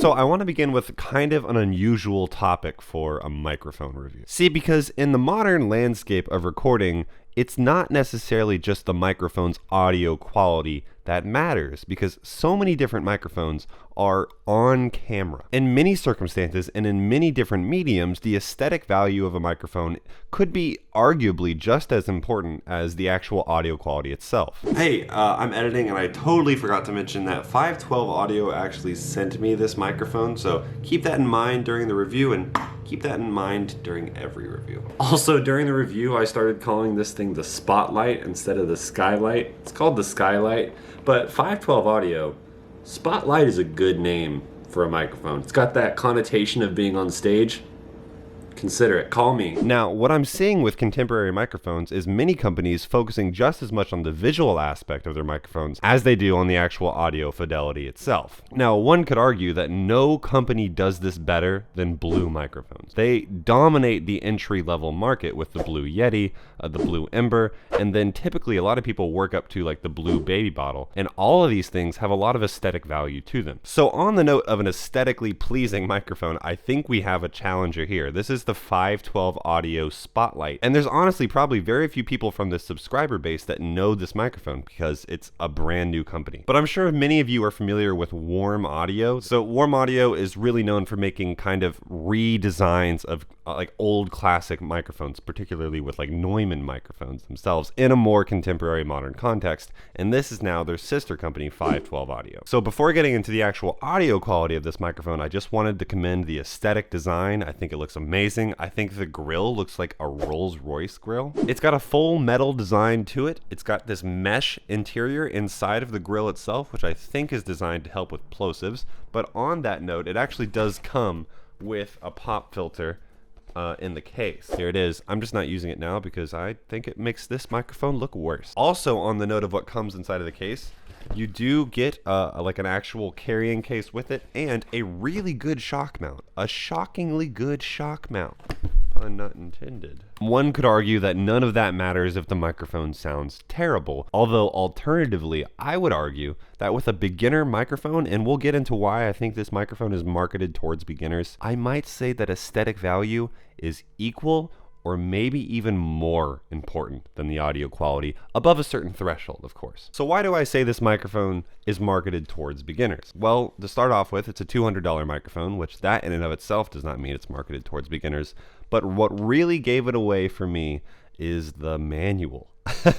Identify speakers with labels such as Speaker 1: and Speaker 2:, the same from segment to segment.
Speaker 1: So I want to begin with kind of an unusual topic for a microphone review. See, because in the modern landscape of recording, it's not necessarily just the microphone's audio quality that matters, because so many different microphones are on camera. In many circumstances and in many different mediums, the aesthetic value of a microphone could be arguably just as important as the actual audio quality itself. Hey, I'm editing and I totally forgot to mention that 512 Audio actually sent me this microphone, so keep that in mind during the review and keep that in mind during every review. Also, during the review, I started calling this thing the Spotlight instead of the Skylight. It's called the Skylight, but 512 Audio, Spotlight is a good name for a microphone. It's got that connotation of being on stage. Consider it. Call me. Now, what I'm seeing with contemporary microphones is many companies focusing just as much on the visual aspect of their microphones as they do on the actual audio fidelity itself. Now, one could argue that no company does this better than Blue microphones. They dominate the entry-level market with the Blue Yeti, the Blue Ember, and then typically a lot of people work up to like the Blue Baby Bottle, and all of these things have a lot of aesthetic value to them. So on the note of an aesthetically pleasing microphone, I think we have a challenger here. This is the 512 Audio Spotlight, and there's honestly probably very few people from this subscriber base that know this microphone because it's a brand new company. But I'm sure many of you are familiar with Warm Audio. So Warm Audio is really known for making kind of redesigns of like old classic microphones, particularly with like Neumann microphones themselves in a more contemporary modern context, and this is now their sister company, 512 Audio. So before getting into the actual audio quality of this microphone, I just wanted to commend the aesthetic design. I think it looks amazing. I think the grill looks like a Rolls-Royce grill. It's got a full metal design to it. It's got this mesh interior inside of the grill itself, which I think is designed to help with plosives. But on that note, it actually does come with a pop filter in the case. Here it is. I'm just not using it now because I think it makes this microphone look worse. Also, on the note of what comes inside of the case, you do get like an actual carrying case with it and a really good shock mount. A shockingly good shock mount. Pun not intended. One could argue that none of that matters if the microphone sounds terrible, although alternatively, I would argue that with a beginner microphone, and we'll get into why I think this microphone is marketed towards beginners, I might say that aesthetic value is equal or maybe even more important than the audio quality, above a certain threshold, of course. So why do I say this microphone is marketed towards beginners? Well, to start off with, it's a $200 microphone, which that in and of itself does not mean it's marketed towards beginners, but what really gave it away for me is the manual.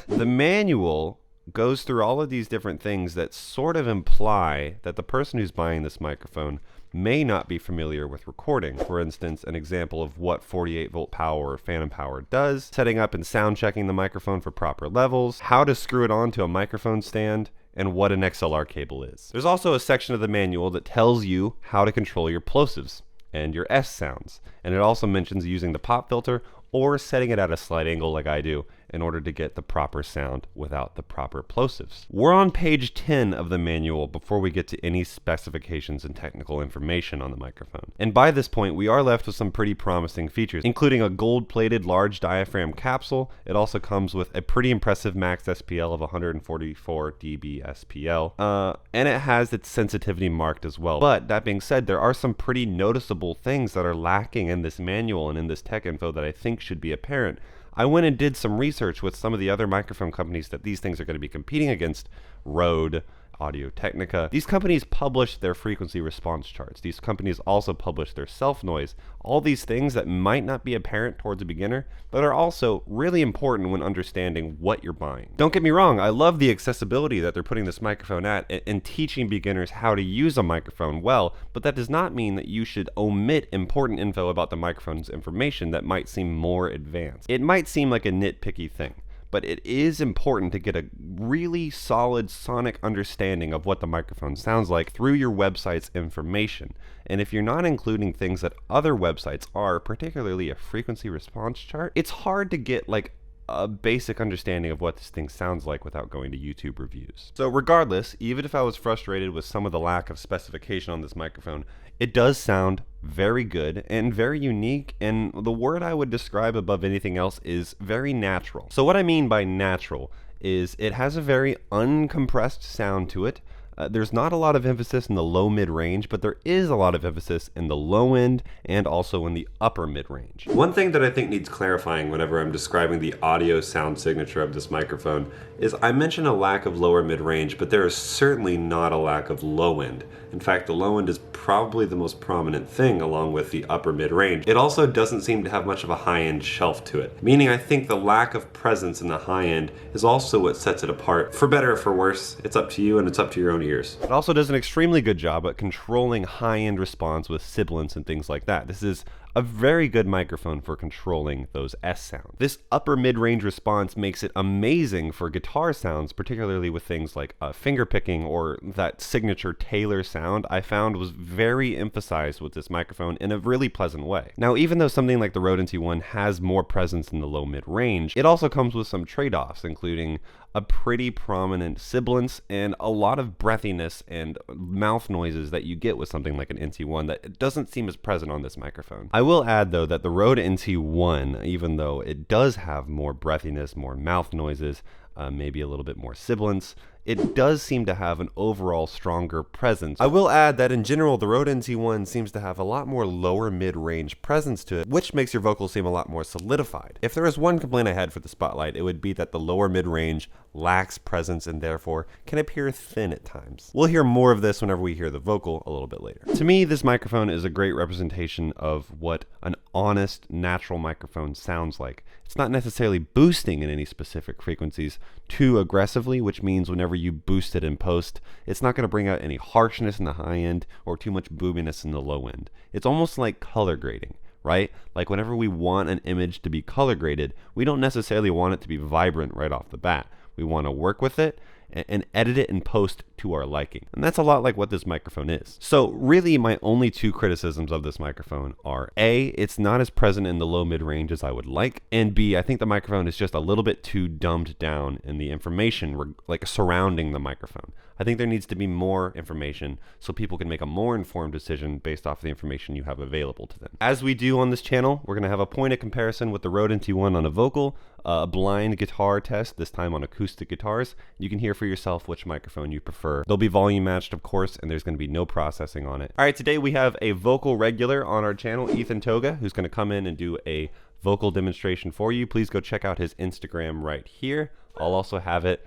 Speaker 1: The manual goes through all of these different things that sort of imply that the person who's buying this microphone may not be familiar with recording. For instance, an example of what 48 volt power or phantom power does, setting up and sound checking the microphone for proper levels, how to screw it onto a microphone stand, and what an XLR cable is. There's also a section of the manual that tells you how to control your plosives and your S sounds, and it also mentions using the pop filter or setting it at a slight angle like I do in order to get the proper sound without the proper plosives. We're on page 10 of the manual before we get to any specifications and technical information on the microphone. And by this point, we are left with some pretty promising features, including a gold-plated large diaphragm capsule. It also comes with a pretty impressive max SPL of 144 dB SPL, and it has its sensitivity marked as well. But that being said, there are some pretty noticeable things that are lacking in this manual and in this tech info that I think should be apparent. I went and did some research with some of the other microphone companies that these things are going to be competing against. Rode, Audio-Technica. These companies publish their frequency response charts. These companies also publish their self-noise. All these things that might not be apparent towards a beginner, but are also really important when understanding what you're buying. Don't get me wrong, I love the accessibility that they're putting this microphone at and teaching beginners how to use a microphone well, but that does not mean that you should omit important info about the microphone's information that might seem more advanced. It might seem like a nitpicky thing, but it is important to get a really solid sonic understanding of what the microphone sounds like through your website's information. And if you're not including things that other websites are, particularly a frequency response chart, it's hard to get like a basic understanding of what this thing sounds like without going to YouTube reviews. So regardless, even if I was frustrated with some of the lack of specification on this microphone, it does sound very good and very unique, and the word I would describe above anything else is very natural. So what I mean by natural is it has a very uncompressed sound to it. There's not a lot of emphasis in the low mid range, but there is a lot of emphasis in the low end and also in the upper mid range. One thing that I think needs clarifying whenever I'm describing the audio sound signature of this microphone is I mentioned a lack of lower mid range, but there is certainly not a lack of low end. In fact, the low end is probably the most prominent thing along with the upper mid range. It also doesn't seem to have much of a high end shelf to it, meaning I think the lack of presence in the high end is also what sets it apart. For better or for worse, it's up to you and it's up to your own ears. It also does an extremely good job at controlling high end response with sibilants and things like that. This is a very good microphone for controlling those S sounds. This upper mid-range response makes it amazing for guitar sounds, particularly with things like finger picking or that signature Taylor sound I found was very emphasized with this microphone in a really pleasant way. Now, even though something like the Rode NT1 has more presence in the low mid-range, it also comes with some trade-offs, including a pretty prominent sibilance and a lot of breathiness and mouth noises that you get with something like an NT1 that doesn't seem as present on this microphone. I will add though that the Rode NT1, even though it does have more breathiness, more mouth noises, maybe a little bit more sibilance, it does seem to have an overall stronger presence. I will add that in general, the Rode NT1 seems to have a lot more lower mid-range presence to it, which makes your vocals seem a lot more solidified. If there is one complaint I had for the Spotlight, it would be that the lower mid-range lacks presence and therefore can appear thin at times. We'll hear more of this whenever we hear the vocal a little bit later. To me, this microphone is a great representation of what an honest, natural microphone sounds like. It's not necessarily boosting in any specific frequencies too aggressively, which means whenever you boost it in post, it's not going to bring out any harshness in the high end or too much boominess in the low end. It's almost like color grading, right? Like whenever we want an image to be color graded, we don't necessarily want it to be vibrant right off the bat. We want to work with it and edit it in post to our liking. And that's a lot like what this microphone is. So really my only two criticisms of this microphone are A, it's not as present in the low mid range as I would like, and B, I think the microphone is just a little bit too dumbed down in the information like surrounding the microphone. I think there needs to be more information so people can make a more informed decision based off the information you have available to them. As we do on this channel, we're going to have a point of comparison with the Rode NT1 on a vocal, a blind guitar test, this time on acoustic guitars. You can hear for yourself which microphone you prefer. They'll be volume matched, of course, and there's going to be no processing on it. All right, today we have a vocal regular on our channel, Ethan Toga, who's going to come in and do a vocal demonstration for you. Please go check out his Instagram right here. I'll also have it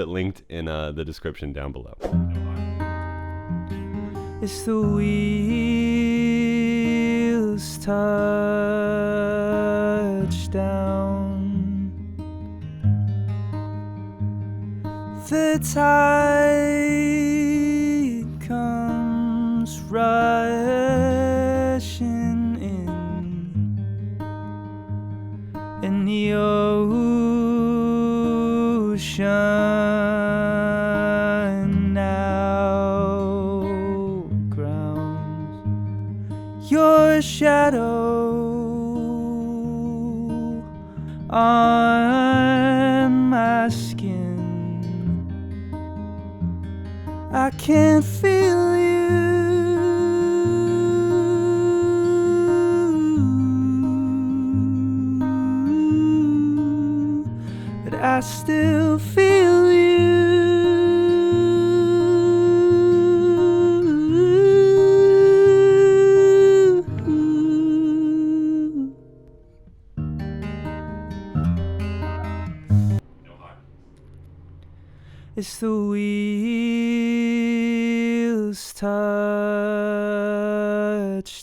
Speaker 1: linked in the description down below.
Speaker 2: It's the wheels touch down, the tide comes rushing in, and the ocean now grounds your shadow on my skin. I can't feel you, but I still feel you. It's the wheels touch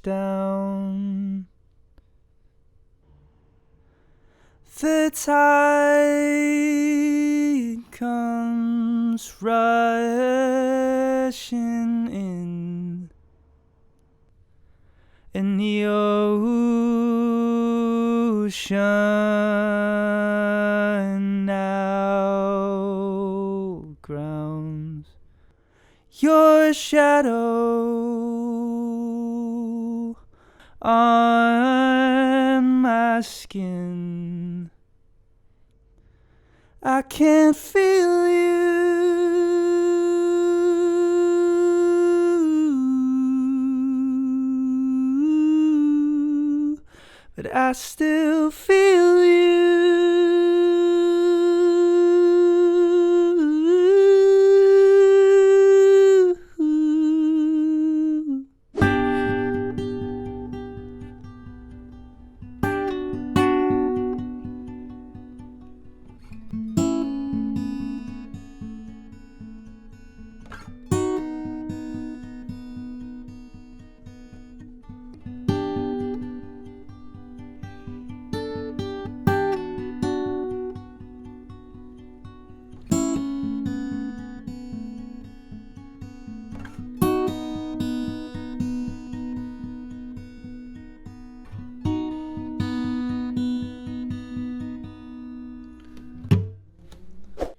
Speaker 2: down, the tide comes rushing in, and the ocean now grounds your shadow on my skin. I can't feel you, but I still feel you.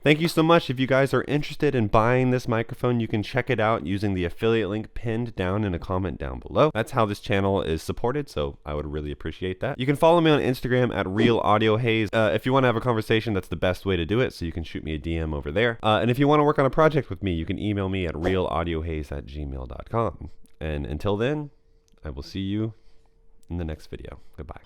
Speaker 1: Thank you so much. If you guys are interested in buying this microphone, you can check it out using the affiliate link pinned down in a comment down below. That's how this channel is supported, so I would really appreciate that. You can follow me on Instagram at RealAudioHaze. If you want to have a conversation, that's the best way to do it, so you can shoot me a DM over there. And if you want to work on a project with me, you can email me at realaudiohaze@gmail.com. And until then, I will see you in the next video. Goodbye.